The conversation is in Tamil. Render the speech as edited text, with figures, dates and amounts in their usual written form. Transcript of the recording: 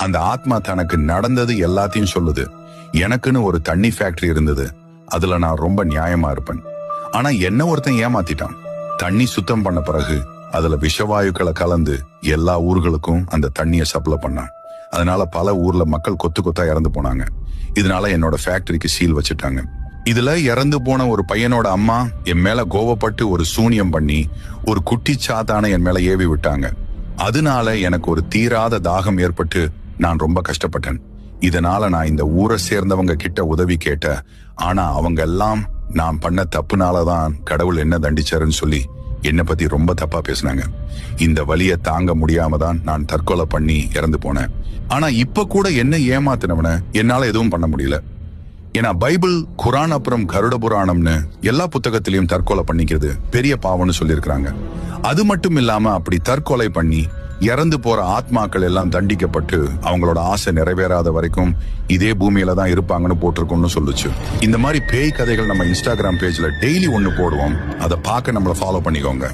அந்த ஆத்மா தனக்கு நடந்தது எல்லாத்தையும் சொல்லுது. எனக்குன்னு ஒரு தண்ணி ஃபேக்டரி இருந்தது, அதுல நான் ரொம்ப நியாயமா இருப்பேன். ஆனா என்ன ஒருத்தன் ஏமாத்திட்டான். தண்ணி சுத்தம் பண்ண பிறகு அதுல விஷவாயுக்களை கலந்து எல்லா ஊர்களுக்கும் அந்த தண்ணியை சப்ளை பண்ணான். அதனால பல ஊர்ல மக்கள் கொத்து கொத்தா இறந்து போனாங்க. இதனால என்னோட ஃபேக்டரிக்கு சீல் வச்சுட்டாங்க. இதுல இறந்து போன ஒரு பையனோட அம்மா என் மேல கோவப்பட்டு ஒரு சூனியம் பண்ணி ஒரு குட்டி சாத்தான என் மேல ஏவி விட்டாங்க. அதனால எனக்கு ஒரு தீராத தாகம் ஏற்பட்டு நான் ரொம்ப கஷ்டப்பட்டேன். இதனால நான் இந்த ஊரை சேர்ந்தவங்க கிட்ட உதவி கேட்டேன். ஆனா அவங்க எல்லாம் நான் பண்ண தப்புனாலதான் கடவுள் என்ன தண்டிச்சாருன்னு சொல்லி என்னை பத்தி ரொம்ப தப்பா பேசினாங்க. இந்த வலியை தாங்க முடியாம தான் நான் தற்கொலை பண்ணி இறந்து போனேன். ஆனா இப்ப கூட என்ன ஏமாத்தினவன என்னால எதுவும் பண்ண முடியல. ஏன்னா பைபிள், குரான், அப்புறம் கருட புராணம்னு எல்லா புத்தகத்திலையும் தற்கொலை பண்ணிக்கிறது பெரிய பாவம்னு சொல்லியிருக்கிறாங்க. அது மட்டும் இல்லாம அப்படி தற்கொலை பண்ணி இறந்து போற ஆத்மாக்கள் எல்லாம் தண்டிக்கப்பட்டு அவங்களோட ஆசை நிறைவேறாத வரைக்கும் இதே பூமியில தான் இருப்பாங்கன்னு போட்டிருக்கோம்னு சொல்லுச்சு. இந்த மாதிரி பேய் கதைகள் நம்ம இன்ஸ்டாகிராம் பேஜ்ல டெய்லி ஒண்ணு போடுவோம். அதை பார்க்க நம்மளை ஃபாலோ பண்ணிக்கோங்க.